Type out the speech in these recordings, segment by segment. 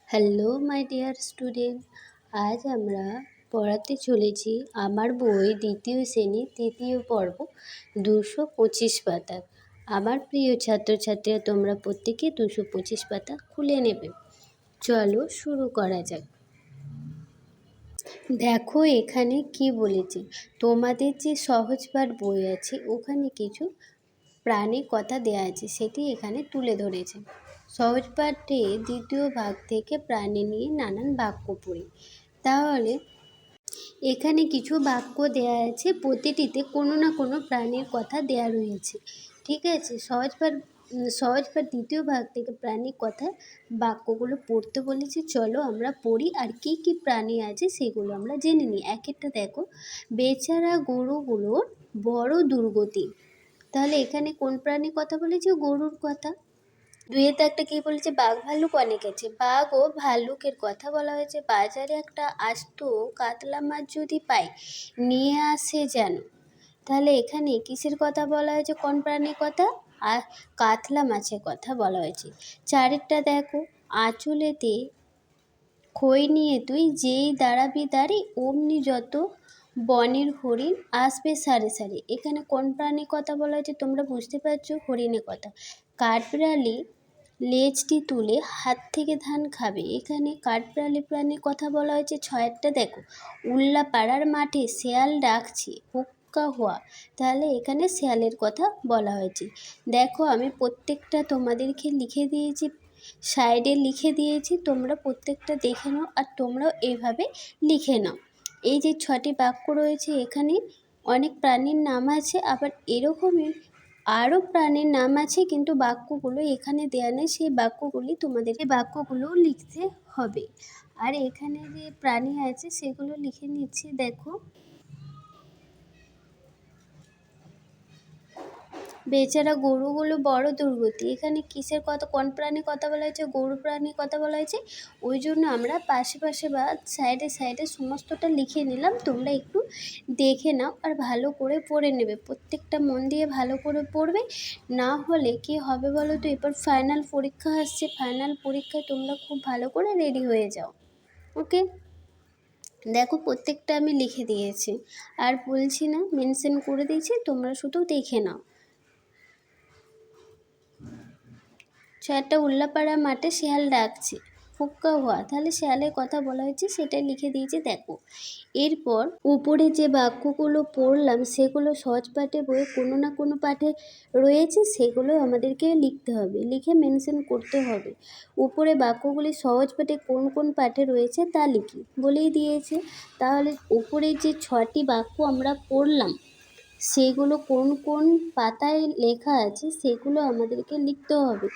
Hello my dear student, আজ আমরা পড়াতে চলেছি আমার বই দ্বিতীয় শ্রেণী তৃতীয় পর্ব 225 পাতা। আমার প্রিয় ছাত্রছাত্রীরা, তোমরা প্রত্যেকে 225 পাতা খুলে নেবে। চলো শুরু করা যাক। দেখো এখানে কি বলেছে, তোমাদের যে সহজ পাঠ বই আছে ওখানে কিছু প্রাণীর কথা দেয়া আছে, সেটি এখানে তুলে ধরেছে। সহজ পাঠে দ্বিতীয় ভাগ থেকে প্রাণী নিয়ে নানান বাক্য পড়ি। তাহলে এখানে কিছু বাক্য দেয়া আছে, প্রতিটিতে কোনো না কোনো প্রাণীর কথা দেয়া রয়েছে। ঠিক আছে, সহজ পাঠ দ্বিতীয় ভাগ থেকে প্রাণীর কথা বাক্যগুলো পড়তে বলেছে। চলো আমরা পড়ি, আর কি কি প্রাণী আছে সেগুলো আমরা জেনে নিই। এক একটা দেখো, বেচারা গরুগুলোর বড় দুর্গতি। তাহলে এখানে কোন প্রাণীর কথা বলেছে? গরুর কথা। দুইয়েতে একটা কি বলেছে? বাঘ ভাল্লুক অনেক আছে। বাঘ ও ভাল্লুকের কথা বলা হয়েছে। বাজারে একটা আস্ত কাতলা মাছ যদি পাই, নিয়ে আসে যেন। তাহলে এখানে কিসের কথা বলা হয়েছে? কোন প্রাণীর কথা? আর কাতলা মাছের কথা বলা হয়েছে। চারেরটা দেখো, আঁচলেতে খই নিয়ে তুই যেই দাঁড়াবি দাঁড়ি, অমনি যত বনের হরিণ আসবে সারি সারি। এখানে কোন প্রাণীর কথা বলা হয়েছে? তোমরা বুঝতে পারছো, হরিণের কথা। কাঠবিড়ালি লেজটি তুলে হাত থেকে ধান খাবে। এখানে কাঠবিড়ালি প্রাণীর কথা বলা হয়েছে। ছয়েরটা দেখো, উল্লাপাড়ার মাঠে শেয়াল ডাকছে হুক্কা হওয়া। তাহলে এখানে শেয়ালের কথা বলা হয়েছে। দেখো আমি প্রত্যেকটা তোমাদেরকে লিখে দিয়েছি, সাইডে লিখে দিয়েছি, তোমরা প্রত্যেকটা দেখে নাও আর তোমরাও এইভাবে লিখে নাও। এই যে 6টি বাক্য রয়েছে, এখানে অনেক প্রাণীর নাম আছে, আবার এরকমই আরও প্রাণীর নাম আছে, কিন্তু বাক্যগুলো এখানে দেয়া নেই। সেই বাক্যগুলো লিখতে হবে। আর এখানে যে প্রাণী আছে সেগুলো লিখে নিচ্ছি। দেখো, বেচারা গরুগুলো বড় দুর্গতি। এখানে কিসের কথা, কোন প্রাণীর কথা বলা হয়েছে? গরু প্রাণীর কথা বলা হয়েছে। ওই জন্য আমরা পাশে পাশে বা সাইডে সাইডে সমস্তটা লিখে নিলাম। তোমরা একটু দেখে নাও আর ভালো করে পড়ে নেবে। প্রত্যেকটা মন দিয়ে ভালো করে পড়বে, না হলে কি হবে বলো তো? এবার ফাইনাল পরীক্ষা আসছে, ফাইনাল পরীক্ষায় তোমরা খুব ভালো করে রেডি হয়ে যাও। ওকে, দেখো প্রত্যেকটা আমি লিখে দিয়েছি, আর বলছি না, মেনশন করে দিয়েছি, তোমরা শুধু দেখে নাও। একটা উল্লাপাড়া মাঠে শেয়াল ডাকছে হুক্কা হওয়া। তাহলে শেয়ালের কথা বলা হয়েছে, সেটাই লিখে দিয়েছি। দেখো এরপর উপরে যে বাক্যগুলো পড়লাম সেগুলো সহজ পাঠে বইয়ে কোনো না কোনো পাঠে রয়েছে, সেগুলো আমাদেরকে লিখতে হবে, লিখে মেনশন করতে হবে। উপরে বাক্যগুলি সহজ পাঠে কোন কোন পাঠে রয়েছে তা লিখি বলেই দিয়েছে। তাহলে উপরে যে 6টি বাক্য আমরা পড়লাম সেগুলো কোন কোন পাতায় লেখা আছে সেগুলো আমাদেরকে লিখতে হবে।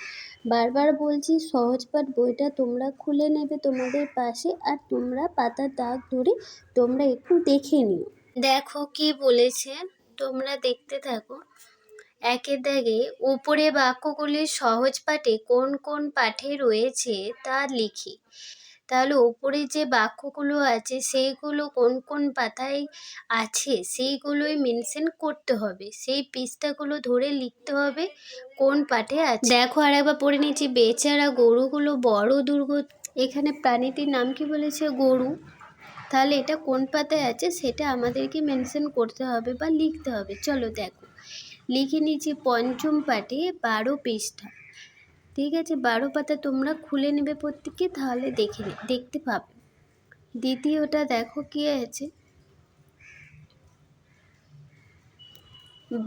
বারবার বলছি, সহজ পাঠ বইটা তোমরা খুলে নেবে তোমাদের পাশে, আর তোমরা পাতার দাগ ধরে তোমরা একটু দেখে নিও। দেখো কি বলেছে, তোমরা দেখতে থাকো। একের দাগে উপরে বাক্যগুলি সহজ পাঠে কোন কোন পাঠে রয়েছে তা লিখি। তাহলে ওপরে যে বাক্যগুলো আছে সেইগুলো কোন কোন পাতায় আছে সেইগুলোই মেনশন করতে হবে, সেই পৃষ্ঠাগুলো ধরে লিখতে হবে কোন পাঠে আছে। দেখো আর একবার পড়ে নিচ্ছি, বেচারা গরুগুলো বড় দুর্গতি। এখানে প্রাণীটির নাম কি বলেছে? গরু। তাহলে এটা কোন পাতায় আছে সেটা আমাদেরকে মেনশন করতে হবে বা লিখতে হবে। চলো দেখো, লিখে নিচ্ছি পঞ্চম পাঠে 12 পৃষ্ঠা। ঠিক আছে, 12 পাতা তোমরা খুলে নেবে প্রত্যেকে, তাহলে দেখতে পাবে। দ্বিতীয়টা দেখো কি আছে,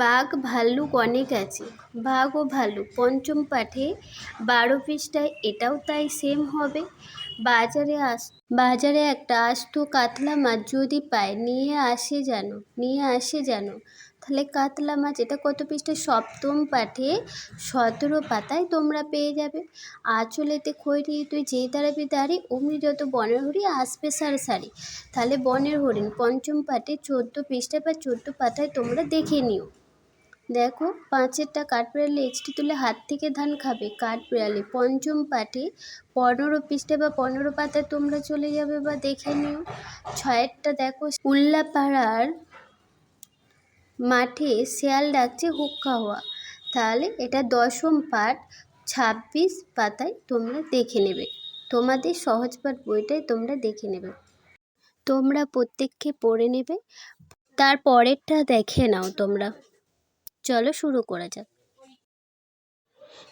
বাঘ ভাল্লুক অনেক আছে। বাঘ ও ভাল্লুক পঞ্চম পাঠে 12 পৃষ্ঠায়, এটাও তাই সেম হবে। বাজারে একটা আস্ত কাতলা মাছ যদি পায়, নিয়ে আসে যেন। তাহলে কাতলা মাছ, এটা কত পৃষ্ঠায়? সপ্তম পাঠে 17 পাতায় তোমরা পেয়ে যাবে। আঁচলেতে খই নিয়ে তুই যেই দাঁড়াবি দাঁড়ি, অমনি যত বনের হরিণ আসবে সারি সারি। তাহলে বনের হরিণ পঞ্চম পাঠে 14 পৃষ্ঠায় বা 14 পাতায় তোমরা দেখে নিও। দেখো 5এরটা, কাঠবিড়ালি লেজটি তুলে হাত থেকে ধান খাবে। কাঠবিড়ালি পঞ্চম পাঠে 15 পৃষ্ঠা বা 15 পাতায় তোমরা চলে যাবে বা দেখে নিও। 6এরটা দেখো, উল্লাপাড়ার মাঠে শেয়াল ডাকছে হুক্কা হওয়া। তাহলে এটা 10ম পাঠ 26 পাতায় তোমরা দেখে নেবে। তোমাদের সহজ পাঠ বইটাই তোমরা দেখে নেবে। তোমরা প্রত্যেককে পড়ে নেবে, তার পরেরটা দেখে নাও তোমরা। চলো শুরু করা যাক।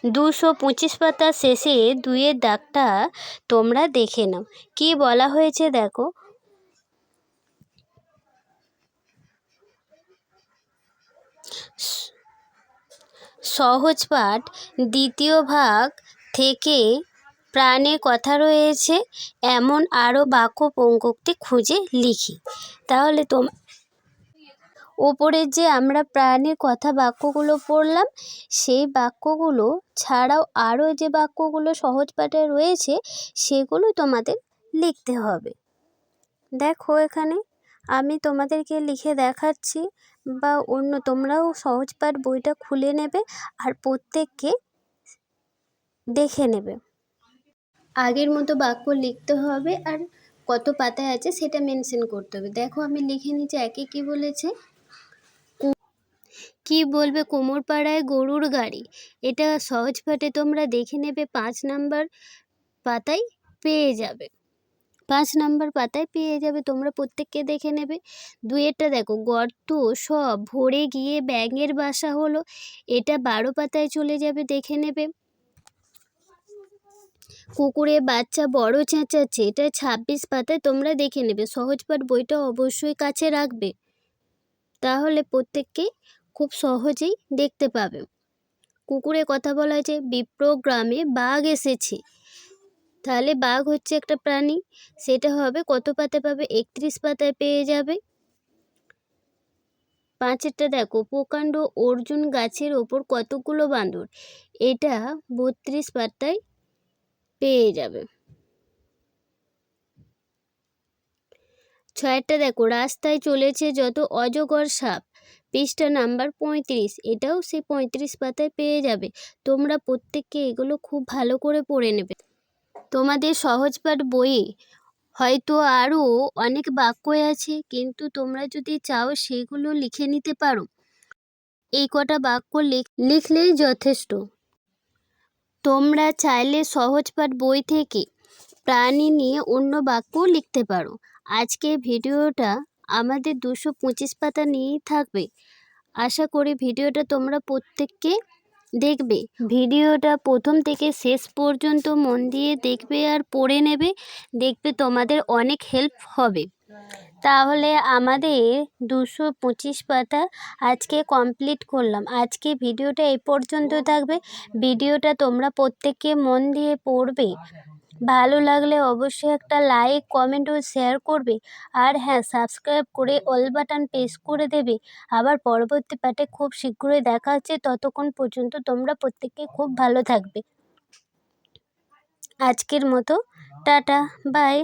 225 পাতা শেষে 2-এর দাগটা তোমরা দেখে নাও। কি বলা হয়েছে দেখো। সহজ পাঠ দ্বিতীয় ভাগ থেকে প্রাণের কথা রয়েছে এমন আরও বাক্য পঙ্ক্তি খুঁজে লিখি। তাহলে ওপরের যে আমরা প্রাণের কথা বাক্যগুলো পড়লাম, সেই বাক্যগুলো ছাড়াও আরও যে বাক্যগুলো সহজ পাঠে রয়েছে সেগুলো তোমাদের লিখতে হবে। দেখো এখানে আমি তোমাদেরকে লিখে দেখাচ্ছি, বা অন্য তোমরাও সহজ পাঠ বইটা খুলে নেবে আর প্রত্যেককে দেখে নেবে। আগের মতো বাক্য লিখতে হবে আর কত পাতায় আছে সেটা মেনশন করতে হবে। দেখো আমি লিখে নিচ্ছি। একে কি বলেছে, কি বলবে কোমর পাড়ায় গরুর গাড়ি। এটা সহজ পাঠে তোমরা দেখে নেবে, 5 নাম্বার পাতায় পেয়ে যাবে। 5 নাম্বার পাতায় পেয়ে যাবে, তোমরা প্রত্যেককে দেখে নেবে। 2-এরটা দেখো, গর্ত সব ভরে গিয়ে ব্যাঙের বাসা হলো। এটা 12 পাতায় চলে যাবে, দেখে নেবে। কুকুরে বাচ্চা বড় চেঁচাচ্ছে, এটা 26 পাতায় তোমরা দেখে নেবে। সহজ পাঠ বইটা অবশ্যই কাছে রাখবে, তাহলে প্রত্যেককে খুব সহজেই দেখতে পাবে। কুকুরে কথা বলা হয়েছে, বিপ্র গ্রামে বাঘ এসেছে। তাহলে বাঘ হচ্ছে একটা প্রাণী, সেটা হবে কত পাতায় পাবে, 31 পাতায় পেয়ে যাবে। 5-এরটা দেখো, প্রকাণ্ড অর্জুন গাছের ওপর কতগুলো বাঁদর। এটা 32 পাতায় পেয়ে যাবে। 6-এরটা দেখো, রাস্তায় চলেছে যত অজগর সাপ। পৃষ্ঠা নাম্বার 35, এটাও সেই 35 পাতায় পেয়ে যাবে। তোমরা প্রত্যেককে এগুলো খুব ভালো করে পড়ে নেবে। তোমাদের সহজ পাঠ বইয়ে হয়তো আরও অনেক বাক্য আছে, কিন্তু তোমরা যদি চাও সেগুলো লিখে নিতে পারো। এই কটা বাক্য লিখলেই যথেষ্ট। তোমরা চাইলে সহজ পাঠ বই থেকে প্রাণী নিয়ে অন্য বাক্য লিখতে পারো। আজকে ভিডিওটা আমাদের 225 পাতা নিয়েই থাকবে। আশা করি ভিডিওটা তোমরা প্রত্যেককে দেখবে। ভিডিওটা প্রথম থেকে শেষ পর্যন্ত মন দিয়ে দেখবে আর পড়ে নেবে, দেখবে তোমাদের অনেক হেল্প হবে। তাহলে আমাদের 225 পাতা আজকে কমপ্লিট করলাম। আজকে ভিডিওটা এই পর্যন্ত থাকবে। ভিডিওটা তোমরা প্রত্যেকে মন দিয়ে পড়বে। ভালো লাগলে অবশ্যই একটা লাইক, কমেন্ট ও শেয়ার করবে। আর হ্যাঁ, সাবস্ক্রাইব করে অল বাটন প্রেস করে দেবে। আবার পরবর্তী পার্টে খুব শীঘ্রই দেখা হচ্ছে। ততক্ষণ পর্যন্ত তোমরা প্রত্যেকে খুব ভালো থাকবে। আজকের মতো টাটা, বাই।